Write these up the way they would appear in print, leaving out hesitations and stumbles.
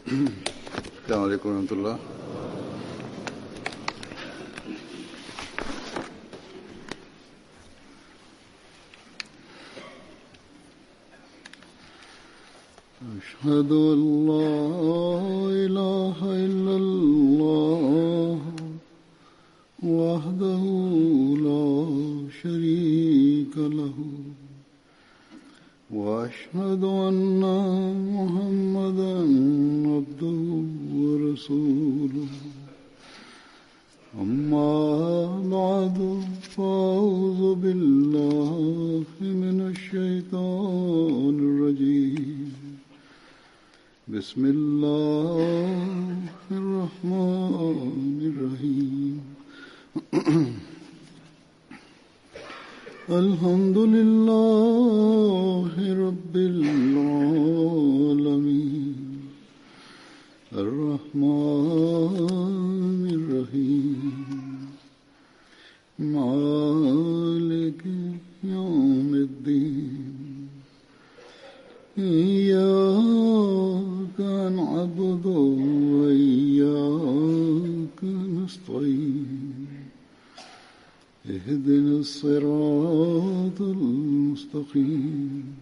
السلام عليكم ورحمة الله. أشهد أن لا إله إلا الله وحده لا شريك له وأشهد أن محمدا عبده ورسوله أما بعد فأعوذ بالله من الشيطان الرجيم بسم الله الرحمن الرحيم الحمد لله رب العالمين الرحمن الرحيم مالك يوم الدين إياك نعبد وإياك نستعين اهدنا الصراط المستقيم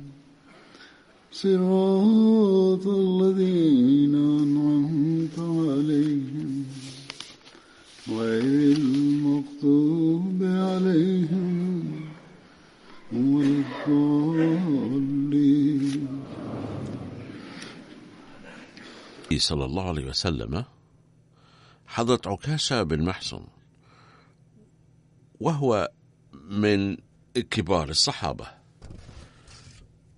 صراط الذين أنعمت عليهم غير المغضوب عليهم ولا الضالين. صلى الله عليه وسلم حضرة عكاشة بن محصن، وهو من كبار الصحابة،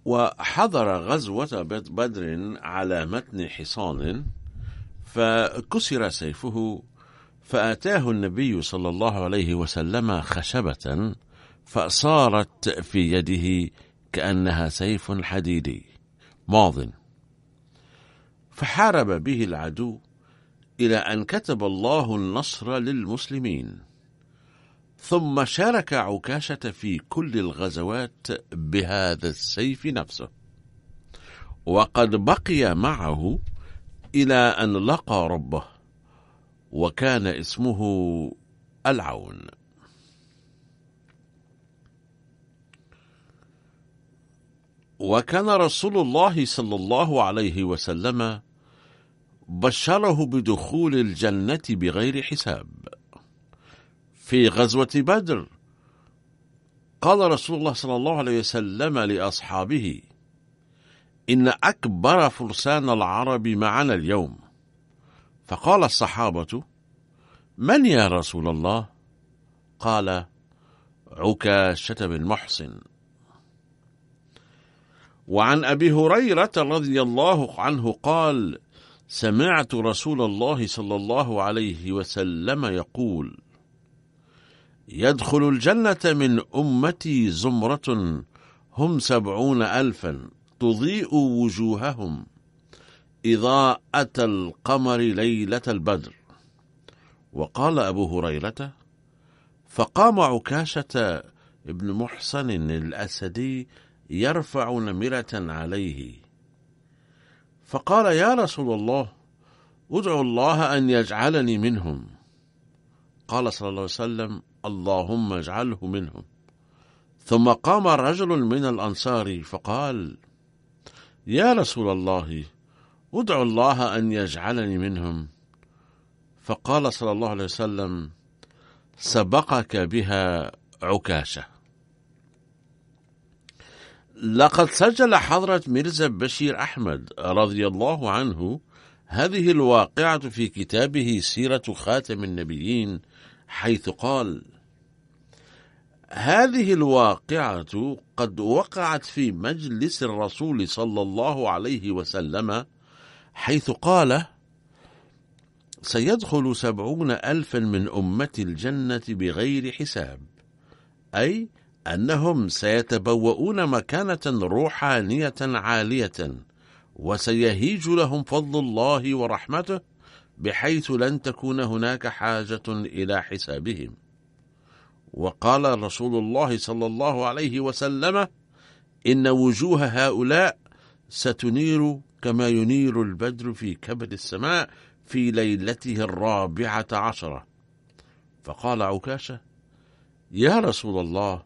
وحضر غزوة بدر على متن حصان فكسر سيفه، فأتاه النبي صلى الله عليه وسلم خشبة فصارت في يده كأنها سيف حديدي ماضٍ، فحارب به العدو إلى أن كتب الله النصر للمسلمين، ثم شارك عكاشة في كل الغزوات بهذا السيف نفسه، وقد بقي معه إلى أن لقى ربه، وكان اسمه العون. وكان رسول الله صلى الله عليه وسلم بشره بدخول الجنة بغير حساب. في غزوة بدر قال رسول الله صلى الله عليه وسلم لأصحابه: إن أكبر فرسان العرب معنا اليوم. فقال الصحابة: من يا رسول الله؟ قال: عكاشة بن محصن. وعن أبي هريرة رضي الله عنه قال: سمعت رسول الله صلى الله عليه وسلم يقول: يدخل الجنة من أمتي زمرة هم 70,000 تضيء وجوههم إضاءة القمر ليلة البدر. وقال أبو هريرة: فقام عكاشة ابن محصن الأسدي يرفع نمرة عليه، فقال: يا رسول الله، ادعو الله أن يجعلني منهم. قال صلى الله عليه وسلم: اللهم اجعله منهم. ثم قام رجل من الأنصار فقال: يا رسول الله، ادعو الله أن يجعلني منهم. فقال صلى الله عليه وسلم: سبقك بها عكاشة. لقد سجل حضرة ميرزا بشير أحمد رضي الله عنه هذه الواقعة في كتابه سيرة خاتم النبيين، حيث قال: هذه الواقعة قد وقعت في مجلس الرسول صلى الله عليه وسلم، حيث قال: سيدخل 70,000 من أمة الجنة بغير حساب، أي أنهم سيتبوؤون مكانة روحانية عالية، وسيهيج لهم فضل الله ورحمته، بحيث لن تكون هناك حاجة إلى حسابهم. وقال رسول الله صلى الله عليه وسلم: إن وجوه هؤلاء ستنير كما ينير البدر في كبد السماء في ليلته 14. فقال عكاشة: يا رسول الله،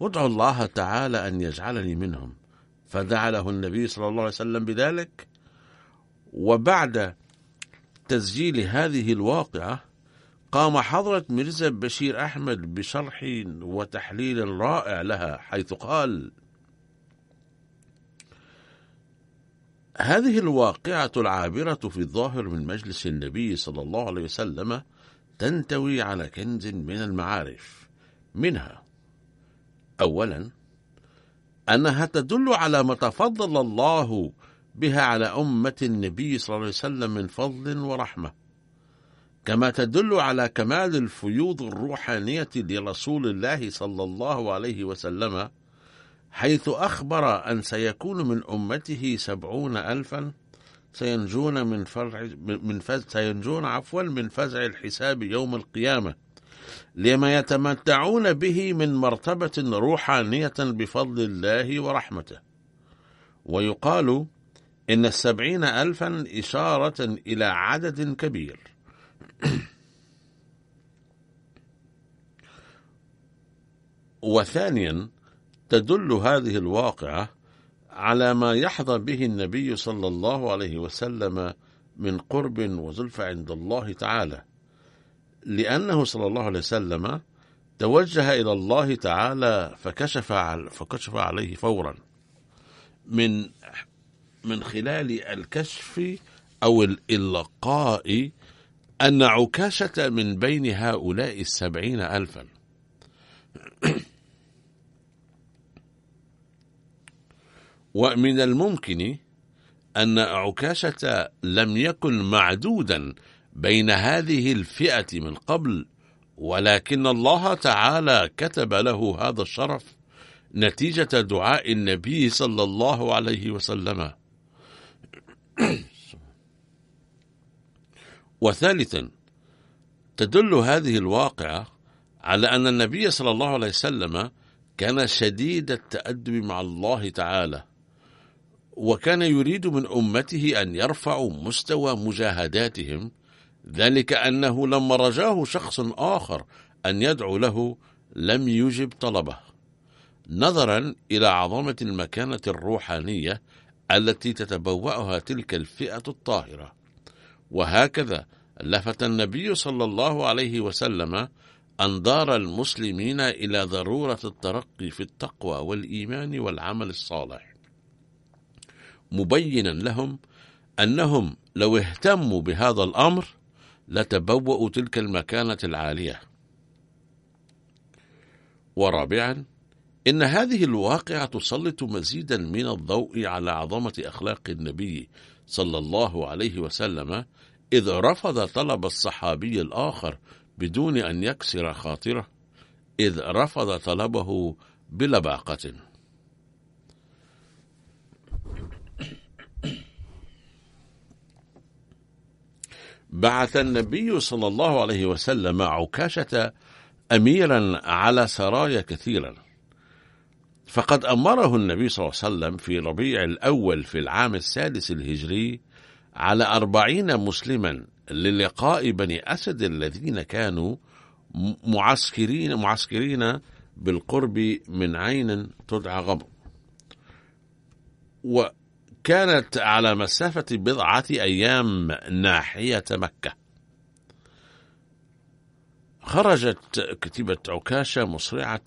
ادعو الله تعالى أن يجعلني منهم. فدعا له النبي صلى الله عليه وسلم بذلك. وبعد تسجيل هذه الواقعة قام حضرة ميرزا بشير أحمد بشرح وتحليل رائع لها، حيث قال: هذه الواقعة العابرة في الظاهر من مجلس النبي صلى الله عليه وسلم تنتوي على كنز من المعارف. منها: أولا، أنها تدل على ما تفضل الله بها على أمة النبي صلى الله عليه وسلم من فضل ورحمة، كما تدل على كمال الفيوض الروحانية لرسول الله صلى الله عليه وسلم، حيث أخبر أن سيكون من أمته 70,000 سينجون من فزع الحساب يوم القيامة، لما يتمتعون به من مرتبة روحانية بفضل الله ورحمته. ويقال إن 70,000 إشارة إلى عدد كبير. وثانيا، تدل هذه الواقعة على ما يحظى به النبي صلى الله عليه وسلم من قرب وزلفى عند الله تعالى، لأنه صلى الله عليه وسلم توجه إلى الله تعالى فكشف عليه فورا من خلال الكشف أو الإلقاء أن عكاشة من بين هؤلاء 70,000. ومن الممكن أن عكاشة لم يكن معدودا بين هذه الفئة من قبل، ولكن الله تعالى كتب له هذا الشرف نتيجة دعاء النبي صلى الله عليه وسلم. وثالثا، تدل هذه الواقعة على أن النبي صلى الله عليه وسلم كان شديد التأدب مع الله تعالى، وكان يريد من أمته أن يرفعوا مستوى مجاهداتهم، ذلك أنه لما رجاه شخص آخر أن يدعو له لم يجب طلبه، نظرا إلى عظمة المكانة الروحانية التي تتبوأها تلك الفئة الطاهرة. وهكذا لفت النبي صلى الله عليه وسلم أنظار المسلمين إلى ضرورة الترقي في التقوى والإيمان والعمل الصالح، مبينا لهم أنهم لو اهتموا بهذا الأمر لتبوأوا تلك المكانة العالية. ورابعا، إن هذه الواقعة تسلط مزيدا من الضوء على عظمة أخلاق النبي صلى الله عليه وسلم، إذ رفض طلب الصحابي الآخر بدون أن يكسر خاطره، إذ رفض طلبه بلباقة. بعث النبي صلى الله عليه وسلم عكاشة أميرا على سرايا كثيرا، فقد أمره النبي صلى الله عليه وسلم في ربيع الأول في العام 6 الهجري على 40 مسلما للقاء بني أسد الذين كانوا معسكرين بالقرب من عين تدعى غمر، وكانت على مسافة 1 أيام ناحية مكة. خرجت كتيبة عكاشة مسرعة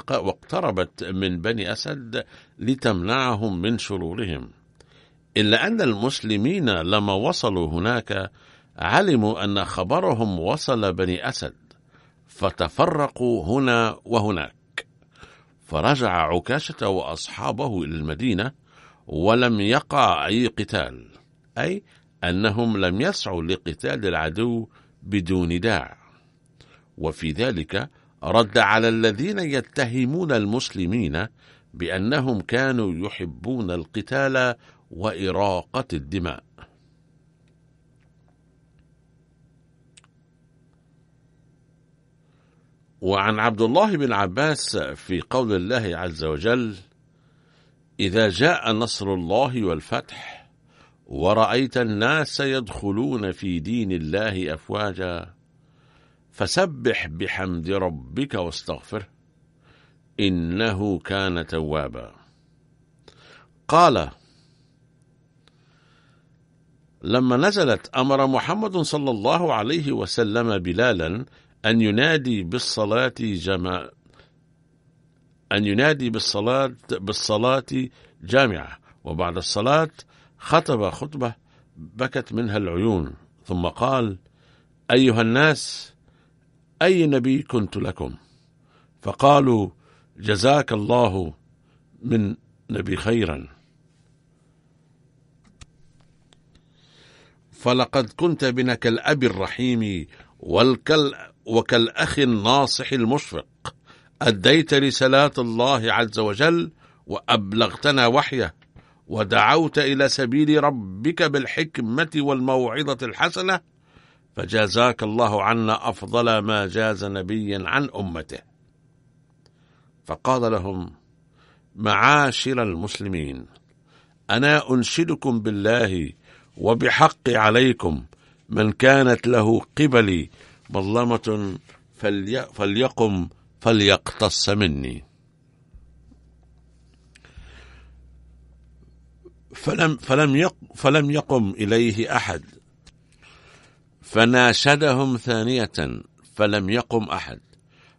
واقتربت من بني أسد لتمنعهم من شرورهم، إلا أن المسلمين لما وصلوا هناك علموا أن خبرهم وصل بني أسد، فتفرقوا هنا وهناك، فرجع عكاشة وأصحابه إلى المدينة ولم يقع أي قتال، أي أنهم لم يسعوا لقتال العدو بدون داع. وفي ذلك رد على الذين يتهمون المسلمين بأنهم كانوا يحبون القتال وإراقة الدماء. وعن عبد الله بن عباس في قول الله عز وجل: إذا جاء نصر الله والفتح ورأيت الناس يدخلون في دين الله أفواجا فسبح بحمد ربك واستغفره إنه كان توابا. قال: لما نزلت أمر محمد صلى الله عليه وسلم بلالا أن ينادي بالصلاة جامعة، وبعد الصلاة خطب خطبة بكت منها العيون، ثم قال: أيها الناس، أي نبي كنت لكم؟ فقالوا: جزاك الله من نبي خيرا، فلقد كنت بنا كالأب الرحيم وكالأخ الناصح المشفق، أديت رسالات الله عز وجل وأبلغتنا وحيه، ودعوت إلى سبيل ربك بالحكمة والموعظة الحسنة، فجازاك الله عنا أفضل ما جاز نبيا عن أمته. فقال لهم: معاشر المسلمين، أنا أنشدكم بالله وبحق عليكم، من كانت له قبلي مظلمة فليقم فليقتص مني. فلم يقم إليه أحد، فناشدهم ثانية فلم يقم أحد،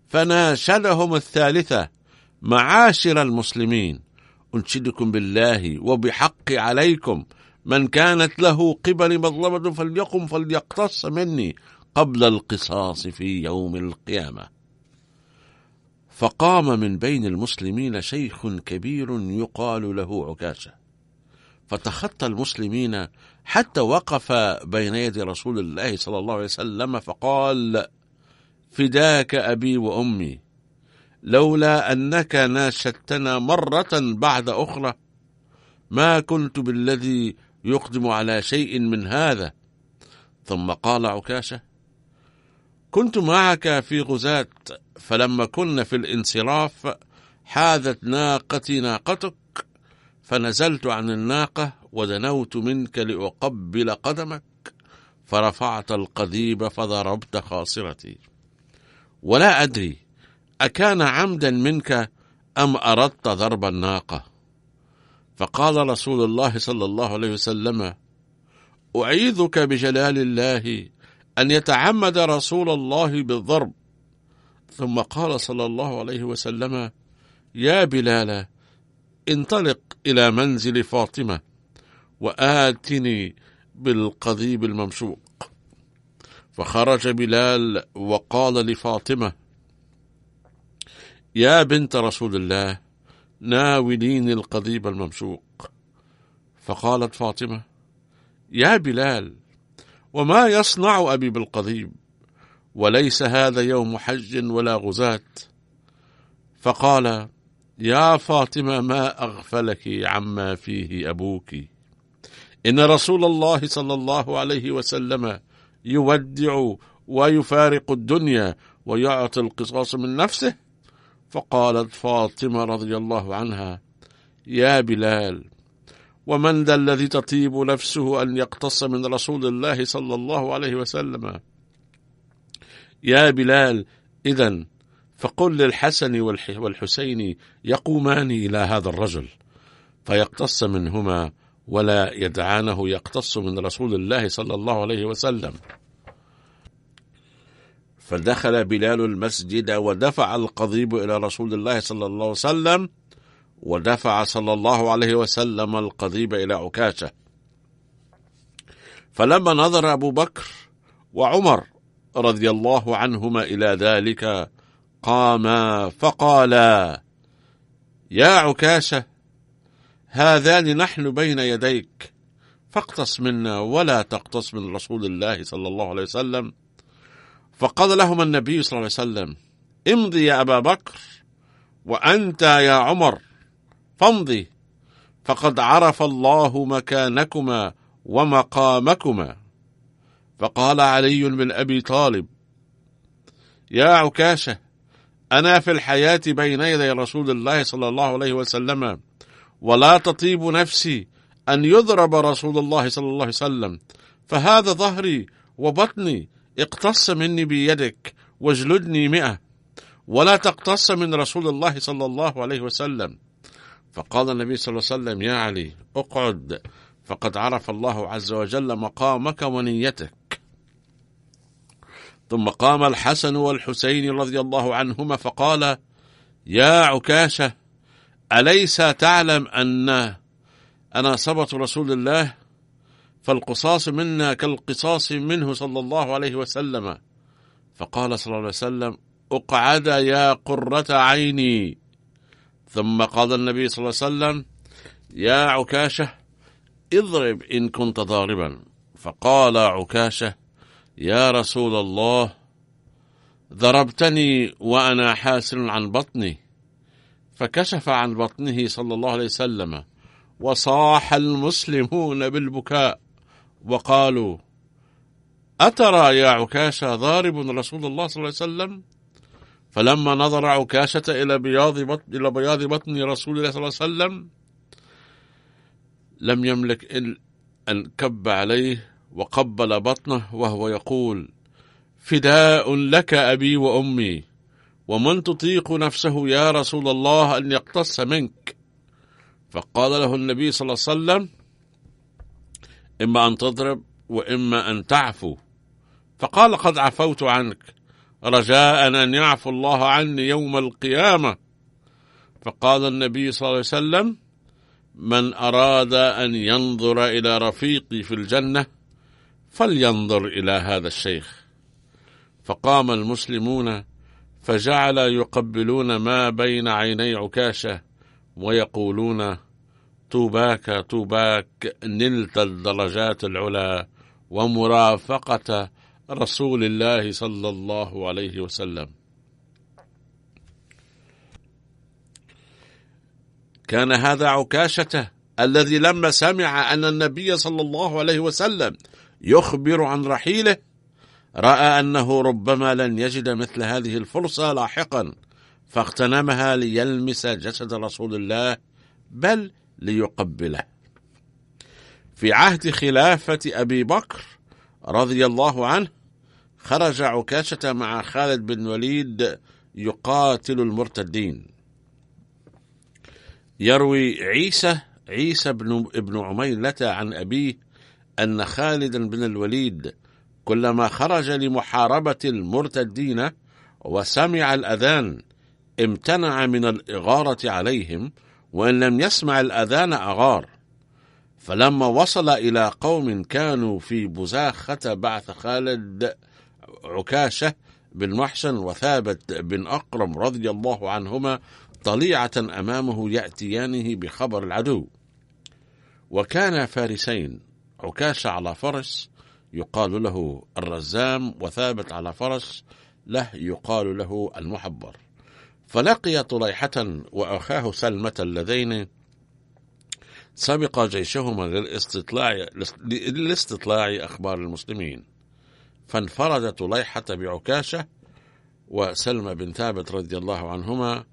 فناشدهم الثالثة: معاشر المسلمين، أنشدكم بالله وبحق عليكم، من كانت له قبل مظلمة فليقم فليقتص مني قبل القصاص في يوم القيامة. فقام من بين المسلمين شيخ كبير يقال له عكاشة، فتخطى المسلمين حتى وقف بين يدي رسول الله صلى الله عليه وسلم، فقال: فداك أبي وأمي، لولا أنك ناشدتنا مرة بعد أخرى ما كنت بالذي يقدم على شيء من هذا. ثم قال عكاشة: كنت معك في غزاة، فلما كنا في الانصراف حاذت ناقتي ناقتك، فنزلت عن الناقة ودنوت منك لأقبل قدمك، فرفعت القضيب فضربت خاصرتي، ولا أدري أكان عمدا منك أم أردت ضرب الناقة. فقال رسول الله صلى الله عليه وسلم: أعيذك بجلال الله أن يتعمد رسول الله بالضرب. ثم قال صلى الله عليه وسلم: يا بلال، انطلق إلى منزل فاطمة وآتني بالقضيب الممشوق. فخرج بلال وقال لفاطمة: يا بنت رسول الله، ناوليني القضيب الممشوق. فقالت فاطمة: يا بلال، وما يصنع أبي بالقضيب، وليس هذا يوم حج ولا غزاة. فقال: يا فاطمة، ما أغفلك عما فيه أبوك، إن رسول الله صلى الله عليه وسلم يودع ويفارق الدنيا ويعطي القصاص من نفسه. فقالت فاطمة رضي الله عنها: يا بلال، ومن ذا الذي تطيب نفسه أن يقتص من رسول الله صلى الله عليه وسلم؟ يا بلال، إذن فقل للحسن والحسين يقومان إلى هذا الرجل فيقتص منهما، ولا يدعانه يقتص من رسول الله صلى الله عليه وسلم. فدخل بلال المسجد ودفع القضيب إلى رسول الله صلى الله عليه وسلم، ودفع صلى الله عليه وسلم القضيب إلى عكاشة. فلما نظر أبو بكر وعمر رضي الله عنهما إلى ذلك قاما فقالا: يا عكاشة، هذان نحن بين يديك، فاقتص منا ولا تقتص من رسول الله صلى الله عليه وسلم. فقال لهما النبي صلى الله عليه وسلم: امضي يا أبا بكر، وأنت يا عمر فامضي، فقد عرف الله مكانكما ومقامكما. فقال علي بن أبي طالب: يا عكاشة، أنا في الحياة بين يدي رسول الله صلى الله عليه وسلم، ولا تطيب نفسي أن يضرب رسول الله صلى الله عليه وسلم، فهذا ظهري وبطني، اقتص مني بيدك واجلدني 100، ولا تقتص من رسول الله صلى الله عليه وسلم. فقال النبي صلى الله عليه وسلم: يا علي اقعد، فقد عرف الله عز وجل مقامك ونيتك. ثم قام الحسن والحسين رضي الله عنهما فقال: يا عكاشة، أليس تعلم أنا صبة رسول الله، فالقصاص منا كالقصاص منه صلى الله عليه وسلم. فقال صلى الله عليه وسلم: اقعد يا قرة عيني. ثم قال النبي صلى الله عليه وسلم: يا عكاشة، اضرب إن كنت ضاربا. فقال عكاشة: يا رسول الله، ضربتني وأنا حاسل عن بطني. فكشف عن بطنه صلى الله عليه وسلم، وصاح المسلمون بالبكاء وقالوا: أترى يا عكاشة ضارب رسول الله صلى الله عليه وسلم؟ فلما نظر عكاشة إلى بياض بطن رسول الله صلى الله عليه وسلم لم يملك إلا أن كب عليه وقبل بطنه وهو يقول: فداء لك أبي وأمي، ومن تطيق نفسه يا رسول الله أن يقتص منك؟ فقال له النبي صلى الله عليه وسلم: إما أن تضرب وإما أن تعفو. فقال: قد عفوت عنك، رجاء أن يعفو الله عني يوم القيامة. فقال النبي صلى الله عليه وسلم: من أراد أن ينظر إلى رفيقي في الجنة فلينظر إلى هذا الشيخ. فقام المسلمون فجعل يقبلون ما بين عيني عكاشة ويقولون: طوباك طوباك، نلت الدرجات العلى ومرافقة رسول الله صلى الله عليه وسلم. كان هذا عكاشة الذي لما سمع أن النبي صلى الله عليه وسلم يخبر عن رحيله رأى أنه ربما لن يجد مثل هذه الفرصة لاحقا، فاغتنمها ليلمس جسد رسول الله بل ليقبله. في عهد خلافة أبي بكر رضي الله عنه خرج عكاشة مع خالد بن الوليد يقاتل المرتدين. يروي عيسى بن عميلة عن أبيه أن خالد بن الوليد كلما خرج لمحاربة المرتدين وسمع الأذان امتنع من الإغارة عليهم، وإن لم يسمع الأذان أغار. فلما وصل إلى قوم كانوا في بزاخة بعث خالد عكاشة بن محسن وثابت بن أقرم رضي الله عنهما طليعة أمامه يأتيانه بخبر العدو. وكان فارسين، عكاشة على فرس يقال له الرزام، وثابت على فرس له يقال له المحبر. فلقي طليحة وأخاه سلمة اللذين سبق جيشهما للاستطلاع أخبار المسلمين، فانفرد طليحة بعكاشة وسلمة بن ثابت رضي الله عنهما،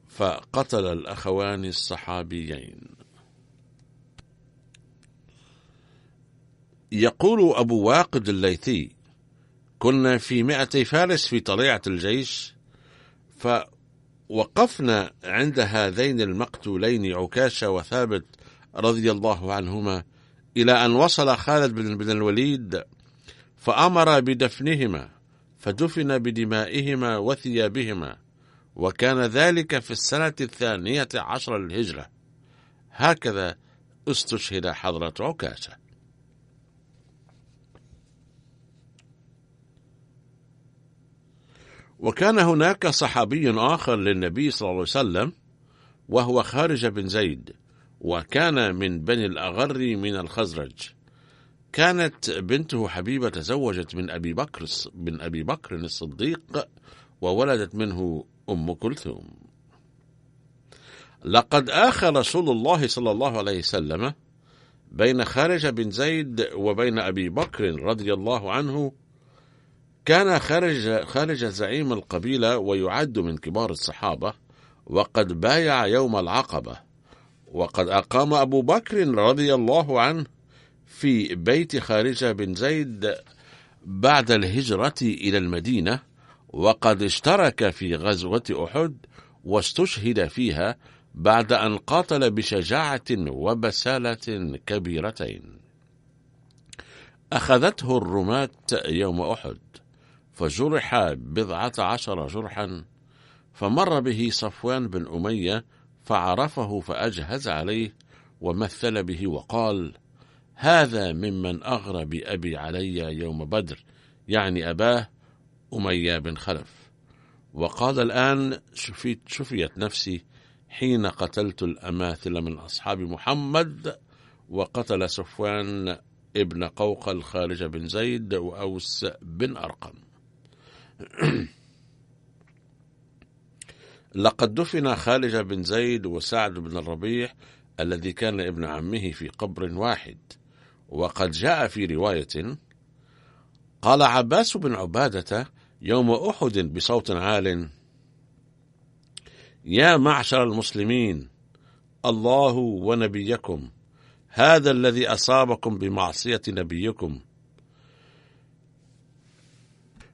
فقتل الأخوان الصحابيين. يقول أبو واقد الليثي: كنا في 200 فارس في طليعة الجيش، فوقفنا عند هذين المقتولين عكاشة وثابت رضي الله عنهما إلى أن وصل خالد بن الوليد فأمر بدفنهما، فدفن بدمائهما وثيابهما، وكان ذلك في السنة 12 للهجرة. هكذا استشهد حضرة عكاشة. وكان هناك صحابي آخر للنبي صلى الله عليه وسلم وهو خارج بن زيد، وكان من بني الأغر من الخزرج. كانت بنته حبيبة تزوجت من أبي بكر الصديق، وولدت منه أم كلثوم. لقد آخى رسول الله صلى الله عليه وسلم بين خارج بن زيد وبين أبي بكر رضي الله عنه. كان خارج زعيم القبيلة ويعد من كبار الصحابة، وقد بايع يوم العقبة، وقد أقام أبو بكر رضي الله عنه في بيت خارجة بن زيد بعد الهجرة إلى المدينة، وقد اشترك في غزوة أحد واستشهد فيها بعد أن قاتل بشجاعة وبسالة كبيرتين. أخذته الرماة يوم أحد فجرح 17 جرحا، فمر به صفوان بن أمية فعرفه فأجهز عليه ومثل به وقال: هذا ممن أغرى بأبي علي يوم بدر، يعني أباه أمية بن خلف. وقال: الآن شفيت نفسي حين قتلت الأماثل من أصحاب محمد، وقتل صفوان ابن قوقل خارج بن زيد وأوس بن أرقم. لقد دفن خارج بن زيد وسعد بن الربيع الذي كان ابن عمه في قبر واحد. وقد جاء في رواية: قال عباس بن عبادة يوم أحد بصوت عال: يا معشر المسلمين، الله ونبيكم، هذا الذي أصابكم بمعصية نبيكم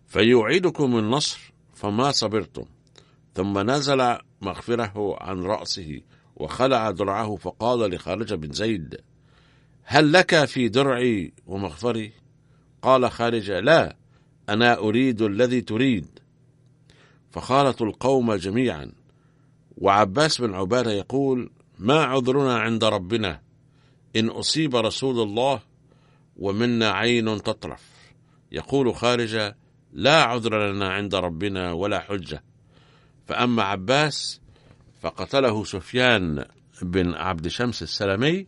فيوعدكم النصر فما صبرتم. ثم نزل مغفره عن رأسه وخلع درعه فقال لخارج بن زيد: هل لك في درعي ومغفري؟ قال خارج: لا، أنا أريد الذي تريد. فخالطوا القوم جميعا، وعباس بن عبادة يقول: ما عذرنا عند ربنا إن أصيب رسول الله ومنا عين تطرف. يقول خارج: لا عذر لنا عند ربنا ولا حجة. فأما عباس فقتله سفيان بن عبد شمس السلمي،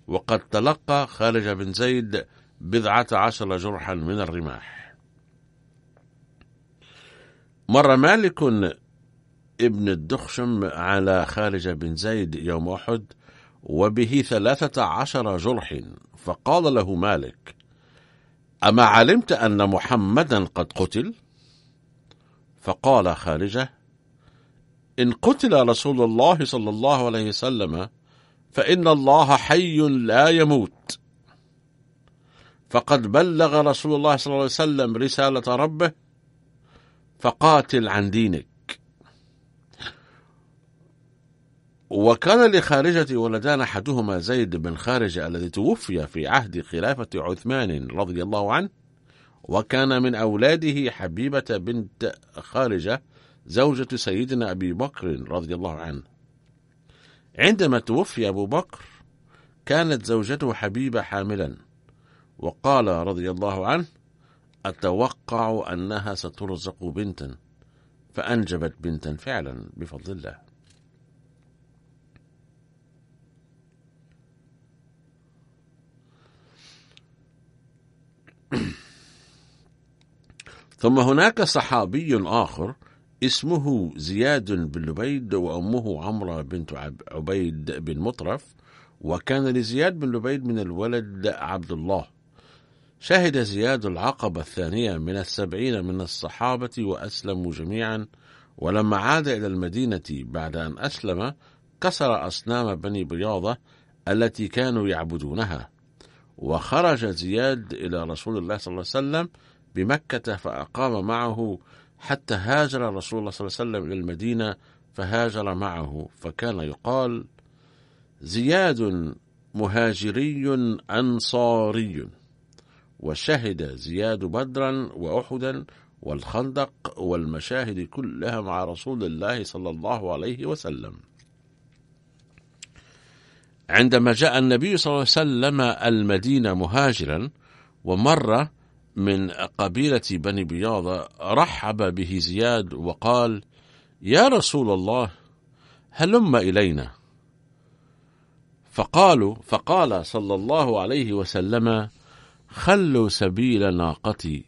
وقد تلقى خارج بن زيد 17 جرحا من الرماح. مر مالك ابن الدخشم على خارج بن زيد يوم أحد وبه 13 جرح، فقال له مالك: أما علمت أن محمدا قد قتل؟ فقال خارجة: إن قتل رسول الله صلى الله عليه وسلم فإن الله حي لا يموت، فقد بلغ رسول الله صلى الله عليه وسلم رسالة ربه، فقاتل عن دينك. وكان لخارجة ولدان، أحدهما زيد بن خارجة الذي توفي في عهد خلافة عثمان رضي الله عنه، وكان من أولاده حبيبة بنت خارجة زوجة سيدنا أبي بكر رضي الله عنه. عندما توفي أبو بكر كانت زوجته حبيبة حاملا، وقال رضي الله عنه: أتوقع أنها سترزق بنتا، فأنجبت بنتا فعلا بفضل الله. ثم هناك صحابي آخر اسمه زياد بن لبيد، وأمه عمرة بنت عبيد بن مطرف، وكان لزياد بن لبيد من الولد عبد الله. شهد زياد العقبة الثانية من 70 من الصحابة وأسلموا جميعا، ولما عاد إلى المدينة بعد أن أسلم كسر أصنام بني بياضة التي كانوا يعبدونها. وخرج زياد إلى رسول الله صلى الله عليه وسلم بمكة فأقام معه حتى هاجر رسول الله صلى الله عليه وسلم إلى المدينة فهاجر معه، فكان يقال: زياد مهاجري أنصاري. وشهد زياد بدرا وأحدا والخندق والمشاهد كلها مع رسول الله صلى الله عليه وسلم. عندما جاء النبي صلى الله عليه وسلم المدينة مهاجرا ومر من قبيلة بني بياضة، رحب به زياد وقال: يا رسول الله، هلم إلينا. فقال صلى الله عليه وسلم: خلوا سبيل ناقتي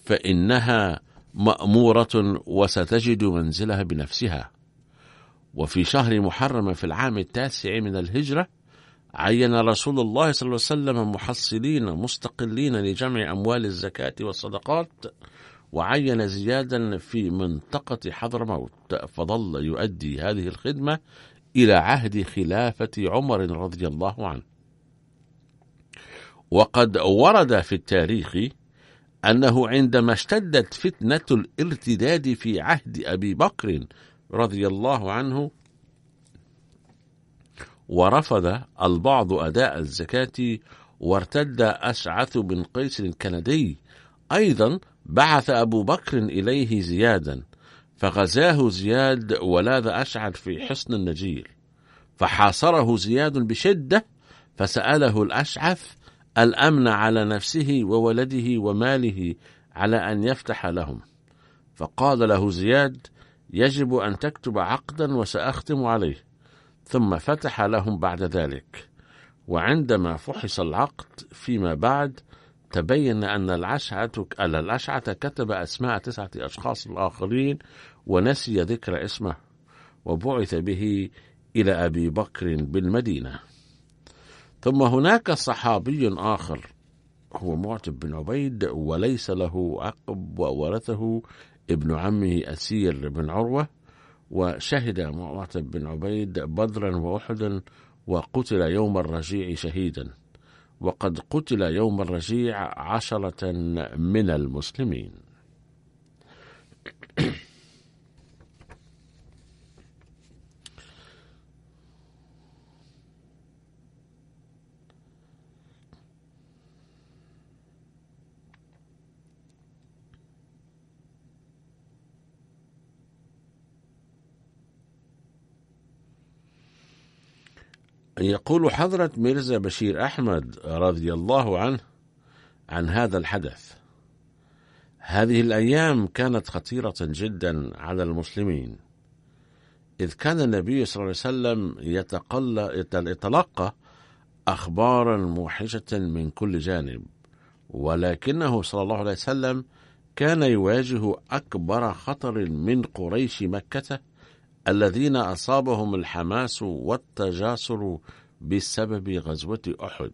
فإنها مأمورة وستجد منزلها بنفسها. وفي شهر محرم في العام 9 من الهجرة عين رسول الله صلى الله عليه وسلم محصلين مستقلين لجمع أموال الزكاة والصدقات، وعين زيادا في منطقة حضرموت، فظل يؤدي هذه الخدمة إلى عهد خلافة عمر رضي الله عنه. وقد ورد في التاريخ أنه عندما اشتدت فتنة الارتداد في عهد أبي بكر رضي الله عنه ورفض البعض أداء الزكاة وارتد أشعث بن قيس الكندي، أيضا بعث أبو بكر إليه زيادا، فغزاه زياد ولاذ أشعث في حصن النجير، فحاصره زياد بشدة، فسأله الأشعث الأمن على نفسه وولده وماله على أن يفتح لهم، فقال له زياد: يجب أن تكتب عقدا وسأختم عليه. ثم فتح لهم بعد ذلك، وعندما فحص العقد فيما بعد تبين أن الأشعث كتب أسماء 9 أشخاص الآخرين ونسي ذكر اسمه، وبعث به إلى أبي بكر بالمدينة. ثم هناك صحابي آخر هو معتب بن عبيد، وليس له عقب، وورثه ابن عمه أسير بن عروة، وشهد معتب بن عبيد بدرا وأحدا، وقتل يوم الرجيع شهيدا، وقد قتل يوم الرجيع 10 من المسلمين. يقول حضرة ميرزا بشير أحمد رضي الله عنه عن هذا الحدث: هذه الأيام كانت خطيرة جدا على المسلمين، إذ كان النبي صلى الله عليه وسلم يتلقى أخبارا موحشة من كل جانب، ولكنه صلى الله عليه وسلم كان يواجه أكبر خطر من قريش مكة الذين أصابهم الحماس والتجاسر بسبب غزوة أحد.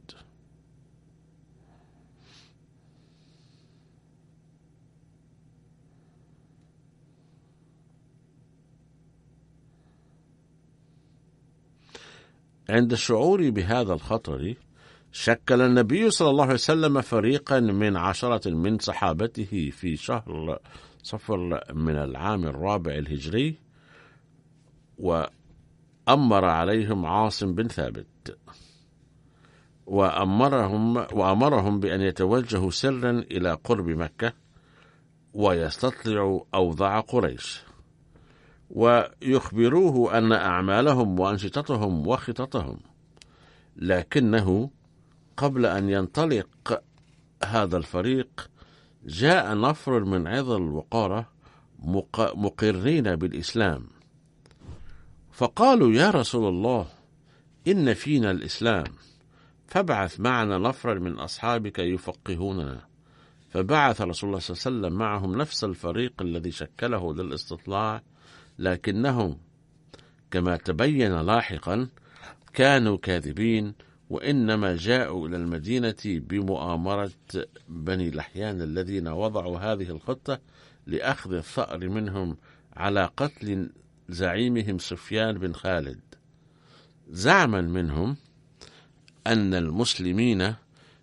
عند الشعور بهذا الخطر شكل النبي صلى الله عليه وسلم فريقا من 10 من صحابته في شهر صفر من العام 4 الهجري، وأمر عليهم عاصم بن ثابت، وأمرهم بأن يتوجهوا سرا إلى قرب مكة ويستطلعوا أوضاع قريش، ويخبروه أن أعمالهم وأنشطتهم وخططهم. لكنه قبل أن ينطلق هذا الفريق جاء نفر من عظل الوقارة مقرين بالإسلام، فقالوا: يا رسول الله، إن فينا الإسلام، فابعث معنا نفرا من أصحابك يفقهوننا. فبعث رسول الله صلى الله عليه وسلم معهم نفس الفريق الذي شكله للاستطلاع، لكنهم كما تبين لاحقا كانوا كاذبين، وإنما جاءوا إلى المدينة بمؤامرة بني لحيان الذين وضعوا هذه الخطة لأخذ الثأر منهم على قتل زعيمهم سفيان بن خالد، زعما منهم أن المسلمين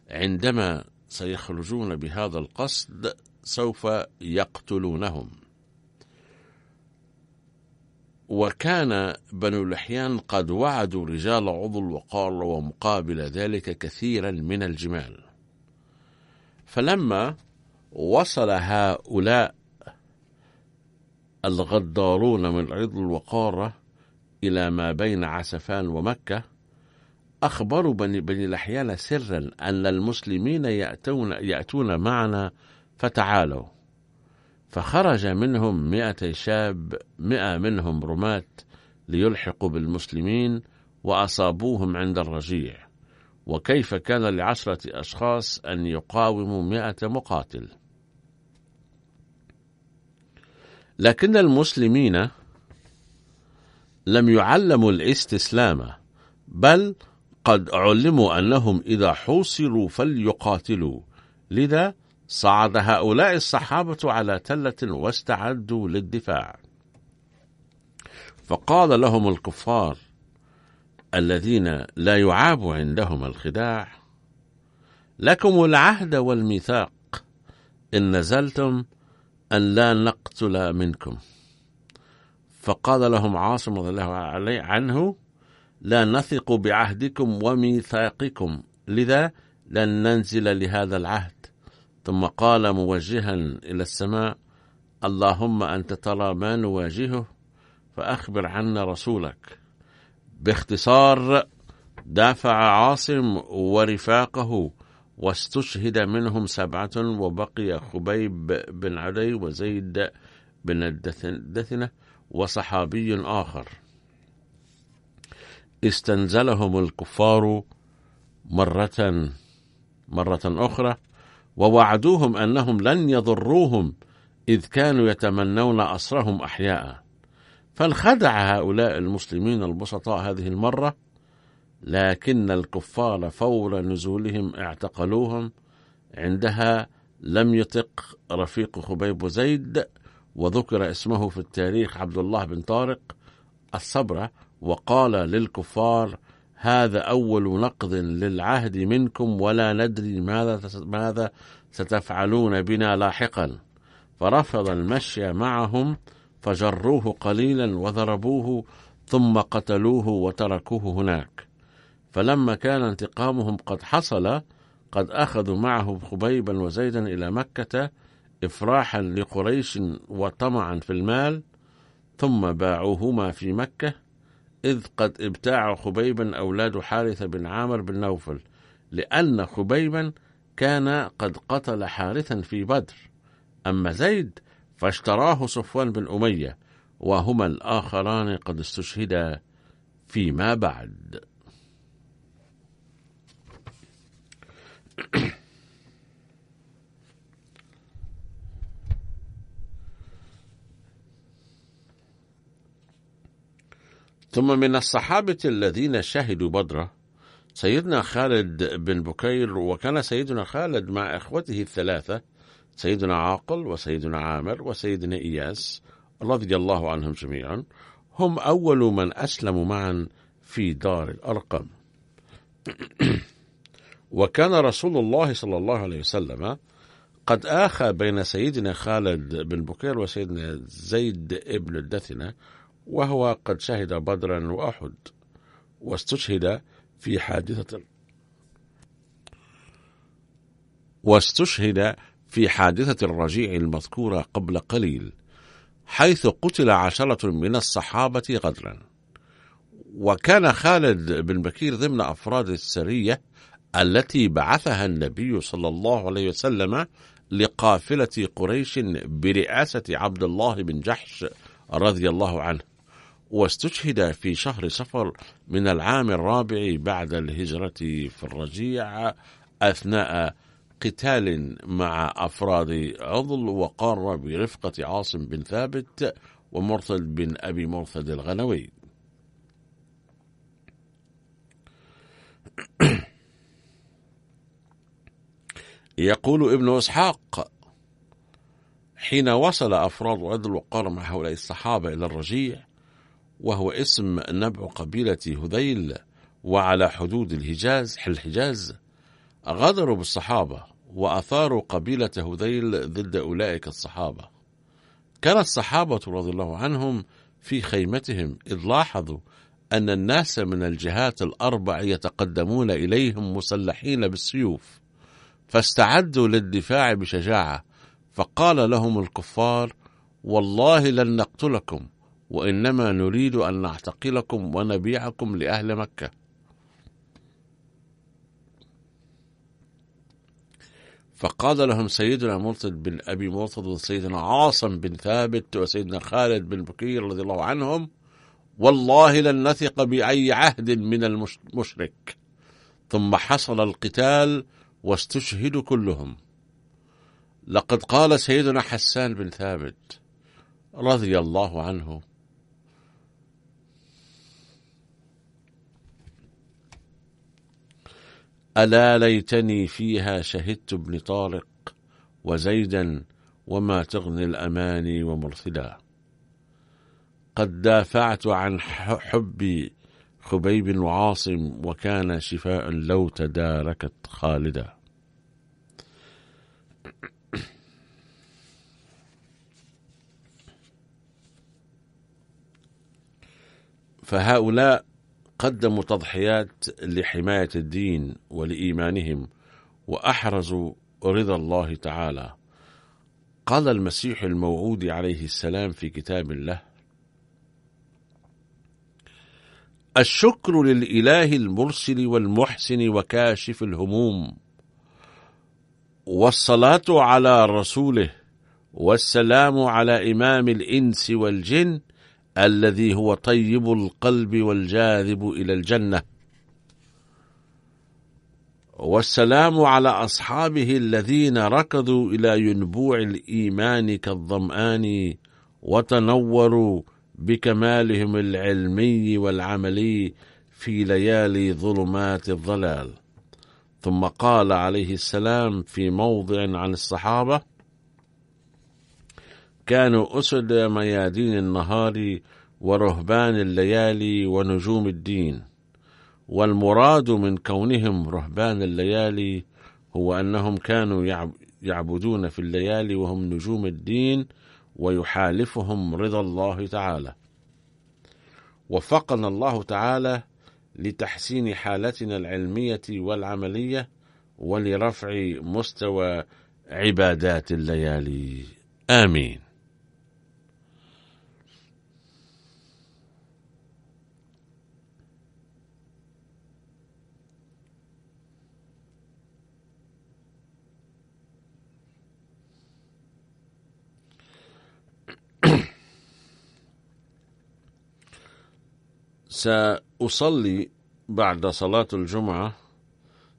عندما سيخرجون بهذا القصد سوف يقتلونهم. وكان بنو لحيان قد وعدوا رجال عضو الوقار ومقابل ذلك كثيرا من الجمال. فلما وصل هؤلاء الغدارون من عضو الوقارة إلى ما بين عسفان ومكة، أخبروا بني لحيان سرا أن المسلمين يأتون معنا، فتعالوا. فخرج منهم 100 شاب، 100 منهم رماة، ليلحقوا بالمسلمين، وأصابوهم عند الرجيع. وكيف كان ل10 أشخاص أن يقاوموا 100 مقاتل؟ لكن المسلمين لم يعلموا الاستسلام، بل قد علموا أنهم إذا حوصروا فليقاتلوا. لذا صعد هؤلاء الصحابة على تلة واستعدوا للدفاع. فقال لهم الكفار: الذين لا يعاب عندهم الخداع: لكم العهد والميثاق إن نزلتم أن لا نقتل منكم. فقال لهم عاصم رضي الله عنه: لا نثق بعهدكم وميثاقكم، لذا لن ننزل لهذا العهد. ثم قال موجها إلى السماء: اللهم أنت ترى ما نواجهه فأخبر عنا رسولك. باختصار، دافع عاصم ورفاقه واستشهد منهم 7، وبقي خبيب بن عدي وزيد بن الدثنة وصحابي آخر. استنزلهم الكفار مرة أخرى، ووعدوهم أنهم لن يضروهم إذ كانوا يتمنون أسرهم أحياء. فانخدع هؤلاء المسلمين البسطاء هذه المرة، لكن الكفار فور نزولهم اعتقلوهم. عندها لم يطق رفيق خبيب وزيد، وذكر اسمه في التاريخ عبد الله بن طارق الصبرة، وقال للكفار: هذا أول نقض للعهد منكم، ولا ندري ماذا ستفعلون بنا لاحقا. فرفض المشي معهم، فجروه قليلا وضربوه، ثم قتلوه وتركوه هناك. فلما كان انتقامهم قد حصل، قد أخذوا معه خبيبا وزيدا إلى مكة إفراحا لقريش وطمعا في المال، ثم باعوهما في مكة، إذ قد ابتاع خبيبا أولاد حارثة بن عامر بن نوفل، لأن خبيبا كان قد قتل حارثا في بدر. أما زيد فاشتراه صفوان بن أمية، وهما الآخران قد استشهدا فيما بعد. ثم من الصحابة الذين شهدوا بدر سيدنا خالد بن بكير، وكان سيدنا خالد مع إخوته الثلاثة، سيدنا عاقل وسيدنا عامر وسيدنا إياس رضي الله عنهم جميعا، هم أول من أسلموا معا في دار الأرقم. وكان رسول الله صلى الله عليه وسلم قد آخى بين سيدنا خالد بن بكير وسيدنا زيد بن الدثنة، وهو قد شهد بدرا وأحد، واستشهد في حادثة الرجيع المذكورة قبل قليل، حيث قتل 10 من الصحابة غدرا. وكان خالد بن بكير ضمن أفراد السرية التي بعثها النبي صلى الله عليه وسلم لقافلة قريش برئاسة عبد الله بن جحش رضي الله عنه، واستشهد في شهر صفر من العام الرابع بعد الهجرة في الرجيع، أثناء قتال مع أفراد عضل، وقار برفقة عاصم بن ثابت ومرثد بن أبي مرثد الغنوي. يقول ابن إسحاق: حين وصل أفراد عضل وقار مع هؤلاء الصحابة إلى الرجيع، وهو اسم نبع قبيلة هذيل وعلى حدود الحجاز، غدروا بالصحابة وأثاروا قبيلة هذيل ضد أولئك الصحابة. كان الصحابة رضي الله عنهم في خيمتهم، إذ لاحظوا أن الناس من الجهات الأربع يتقدمون إليهم مسلحين بالسيوف، فاستعدوا للدفاع بشجاعة. فقال لهم الكفار: والله لن نقتلكم، وإنما نريد أن نعتقلكم ونبيعكم لأهل مكة. فقال لهم سيدنا مرثد بن أبي مرثد وسيدنا عاصم بن ثابت وسيدنا خالد بن بكير رضي الله عنهم: والله لن نثق بأي عهد من المشرك. ثم حصل القتال واستشهدوا كلهم. لقد قال سيدنا حسان بن ثابت رضي الله عنه: ألا ليتني فيها شهدت ابن طارق وزيدا وما تغني الأماني ومرثدا. قد دافعت عن حب خبيب وعاصم، وكان شفاء لو تداركت خالدا. فهؤلاء قدموا تضحيات لحماية الدين ولإيمانهم، وأحرزوا رضا الله تعالى. قال المسيح الموعود عليه السلام في كتاب الله: الشكر للإله المرسل والمحسن وكاشف الهموم، والصلاة على رسوله، والسلام على إمام الإنس والجن الذي هو طيب القلب والجاذب إلى الجنة، والسلام على أصحابه الذين ركضوا إلى ينبوع الإيمان كالظمآن، وتنوروا بكمالهم العلمي والعملي في ليالي ظلمات الضلال. ثم قال عليه السلام في موضع عن الصحابة: كانوا أسد ميادين النهار ورهبان الليالي ونجوم الدين. والمراد من كونهم رهبان الليالي هو أنهم كانوا يعبدون في الليالي وهم نجوم الدين، ويحالفهم رضا الله تعالى. وفقنا الله تعالى لتحسين حالتنا العلمية والعملية، ولرفع مستوى عبادات الليالي. آمين. سأصلي بعد صلاة الجمعة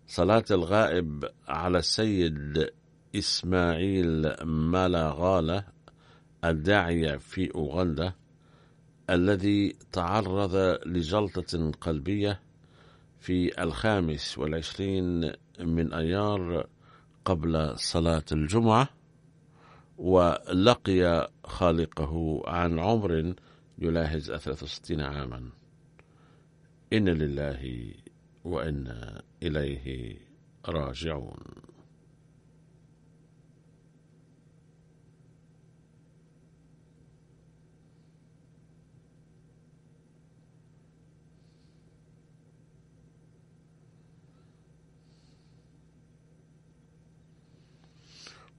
صلاة الغائب على السيد إسماعيل مالاغالة الداعية في أوغندا، الذي تعرض لجلطة قلبية في 25 من أيار قبل صلاة الجمعة، ولقي خالقه عن عمر يلاهز 63 عاما. إن لله وإنا إليه راجعون.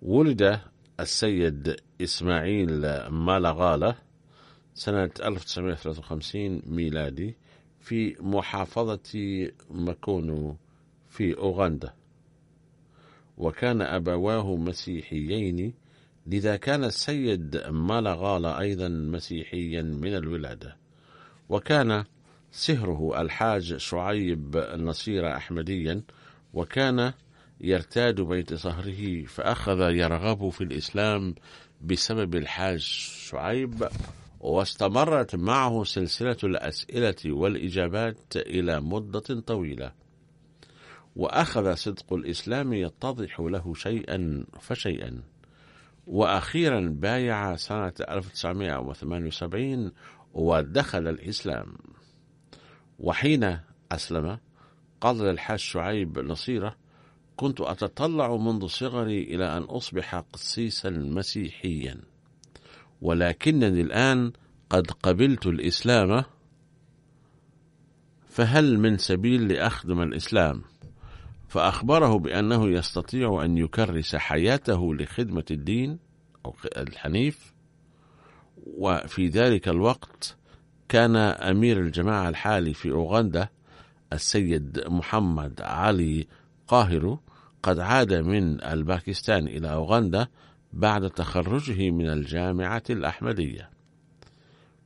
ولد السيد إسماعيل مالاغالة سنة 1953 ميلادي في محافظة ماكونو في أوغندا، وكان أبواه مسيحيين، لذا كان السيد مالاغالة أيضا مسيحيا من الولادة. وكان سهره الحاج شعيب نصير أحمديا، وكان يرتاد بيت صهره، فأخذ يرغب في الإسلام بسبب الحاج شعيب، واستمرت معه سلسلة الأسئلة والإجابات إلى مدة طويلة، وأخذ صدق الإسلام يتضح له شيئا فشيئا، وأخيرا بايع سنة 1978 ودخل الإسلام. وحين أسلم قال للحاج شعيب نصيرة: كنت أتطلع منذ صغري إلى أن أصبح قسيسا مسيحيا، ولكنني الآن قد قبلت الإسلام، فهل من سبيل لأخدم الإسلام؟ فأخبره بأنه يستطيع أن يكرس حياته لخدمة الدين أو الحنيف. وفي ذلك الوقت كان أمير الجماعة الحالي في أوغندا السيد محمد علي قاهرو قد عاد من الباكستان إلى أوغندا بعد تخرجه من الجامعة الأحمدية،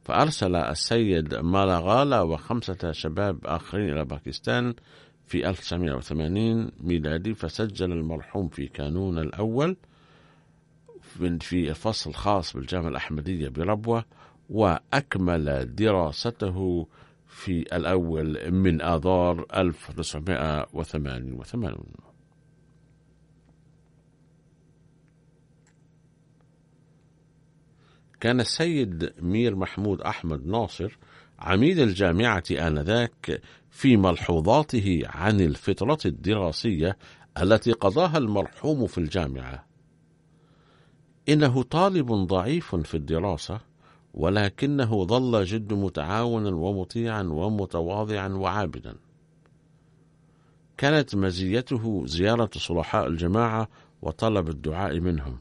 فأرسل السيد مالاغالة و5 شباب آخرين إلى باكستان في 1980 ميلادي، فسجل المرحوم في كانون الأول في فصل خاص بالجامعة الأحمدية بربوة، وأكمل دراسته في الأول من آذار 1988. كان السيد مير محمود أحمد ناصر عميد الجامعة آنذاك في ملحوظاته عن الفترة الدراسية التي قضاها المرحوم في الجامعة: إنه طالب ضعيف في الدراسة، ولكنه ظل جد متعاونا ومطيعا ومتواضعا وعابدا. كانت مزيته زيارة صلحاء الجماعة وطلب الدعاء منهم.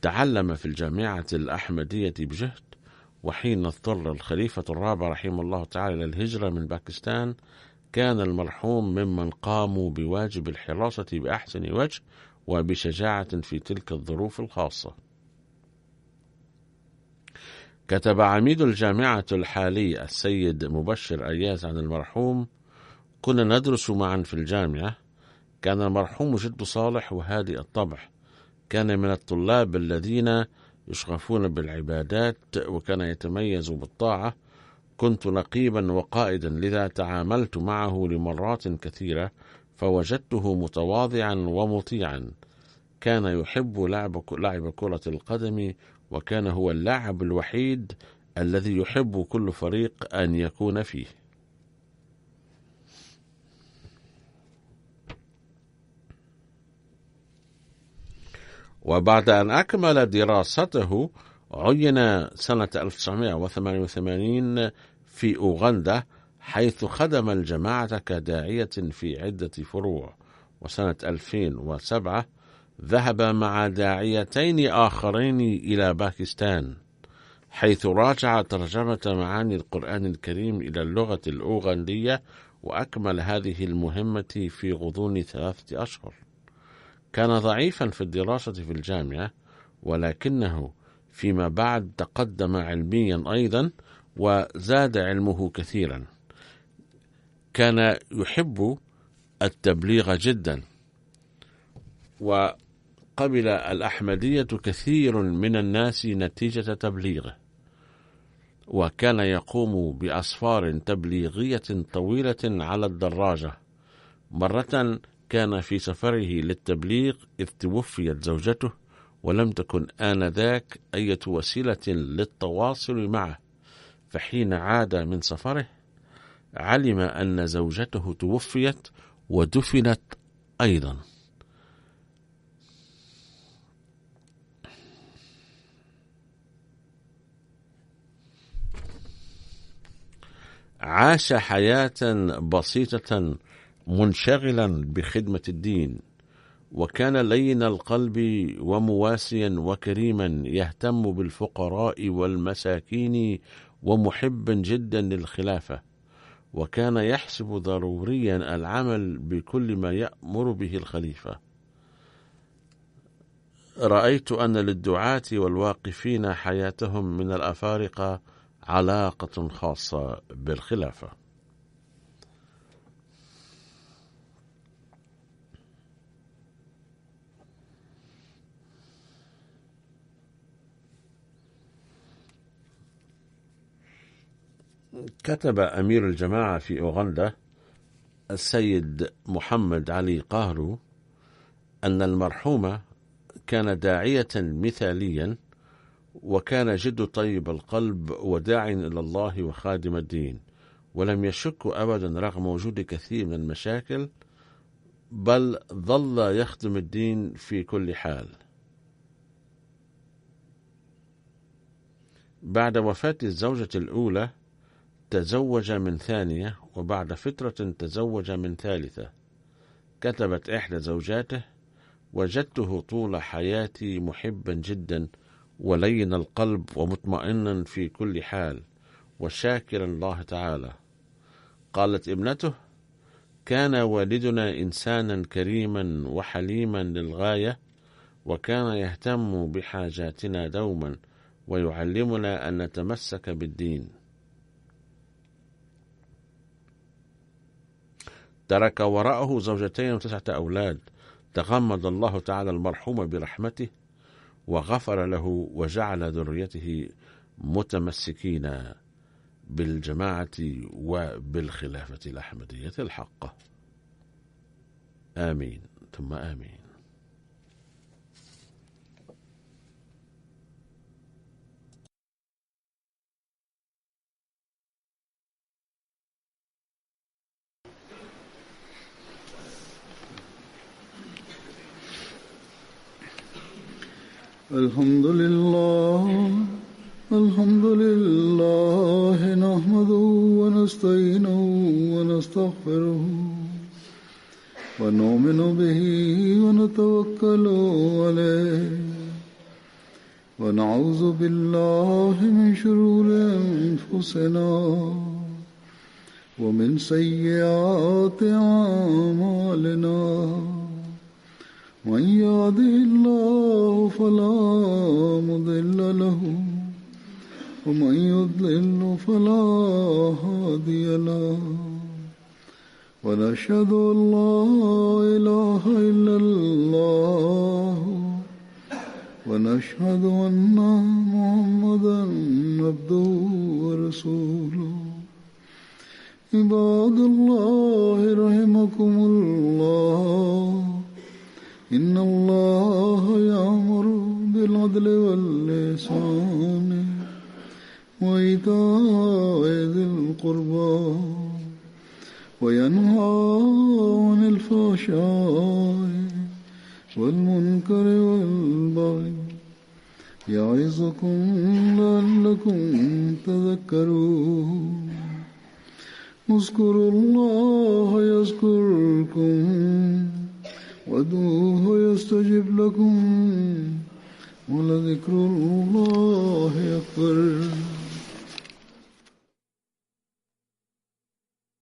تعلم في الجامعة الأحمدية بجهد، وحين اضطر الخليفة الرابع رحمه الله تعالى إلى الهجرة من باكستان، كان المرحوم ممن قاموا بواجب الحراسة بأحسن وجه وبشجاعة في تلك الظروف الخاصة. كتب عميد الجامعة الحالي السيد مبشر أياز عن المرحوم: كنا ندرس معا في الجامعة. كان المرحوم جد صالح وهادئ الطبع. كان من الطلاب الذين يشغفون بالعبادات، وكان يتميز بالطاعة. كنت نقيبا وقائدا، لذا تعاملت معه لمرات كثيرة فوجدته متواضعا ومطيعا. كان يحب لعب كرة القدم، وكان هو اللاعب الوحيد الذي يحب كل فريق أن يكون فيه. وبعد أن أكمل دراسته عين سنة 1988 في أوغندا، حيث خدم الجماعة كداعية في عدة فروع. وسنة 2007 ذهب مع داعيتين آخرين إلى باكستان، حيث راجع ترجمة معاني القرآن الكريم إلى اللغة الأوغندية، وأكمل هذه المهمة في غضون 3 أشهر. كان ضعيفا في الدراسة في الجامعة، ولكنه فيما بعد تقدم علميا أيضا وزاد علمه كثيرا. كان يحب التبليغ جدا، وقبل الأحمدية كثير من الناس نتيجة تبليغه، وكان يقوم بأسفار تبليغية طويلة على الدراجة. مرة كان في سفره للتبليغ إذ توفيت زوجته، ولم تكن آنذاك أي وسيلة للتواصل معه، فحين عاد من سفره علم أن زوجته توفيت ودفنت أيضا. عاش حياة بسيطة منشغلا بخدمة الدين، وكان لين القلب ومواسيا وكريما، يهتم بالفقراء والمساكين، ومحبا جدا للخلافة. وكان يحسب ضروريا العمل بكل ما يأمر به الخليفة. رأيت أن للدعاة والواقفين حياتهم من الأفارقة علاقة خاصة بالخلافة. كتب أمير الجماعة في أوغندا السيد محمد علي قاهرو أن المرحوم كان داعية مثاليا، وكان جد طيب القلب وداع إلى الله وخادم الدين، ولم يشك أبدا رغم وجود كثير من المشاكل، بل ظل يخدم الدين في كل حال. بعد وفاة الزوجة الأولى تزوج من ثانية، وبعد فترة تزوج من ثالثة. كتبت إحدى زوجاته: وجدته طول حياتي محبا جدا ولين القلب ومطمئنا في كل حال وشاكرا الله تعالى. قالت ابنته: كان والدنا إنسانا كريما وحليما للغاية، وكان يهتم بحاجاتنا دوما ويعلمنا أن نتمسك بالدين. ترك وراءه زوجتين و9 أولاد. تغمد الله تعالى المرحوم برحمته وغفر له، وجعل ذريته متمسكين بالجماعة وبالخلافة الأحمدية الحقة. آمين ثم آمين. الحمد لله نحمده ونستعينه ونستغفره ونؤمن به ونتوكل عليه ونعوذ بالله من شرور أنفسنا ومن سيئات أعمالنا من يهده الله فلا مضل له ومن يضلل فلا هادي له ونشهد أن لا إله إلا الله ونشهد أن محمدا عبده ورسوله عباد الله رحمكم الله إن الله يأمر بالعدل والإحسان وإيتاء ذي القربى وينهى عن الفحشاء والمنكر والبغي يعظكم لعلكم تذكرون اذكروا الله يذكركم وادعوه يستجب لكم ولذكر الله أكبر.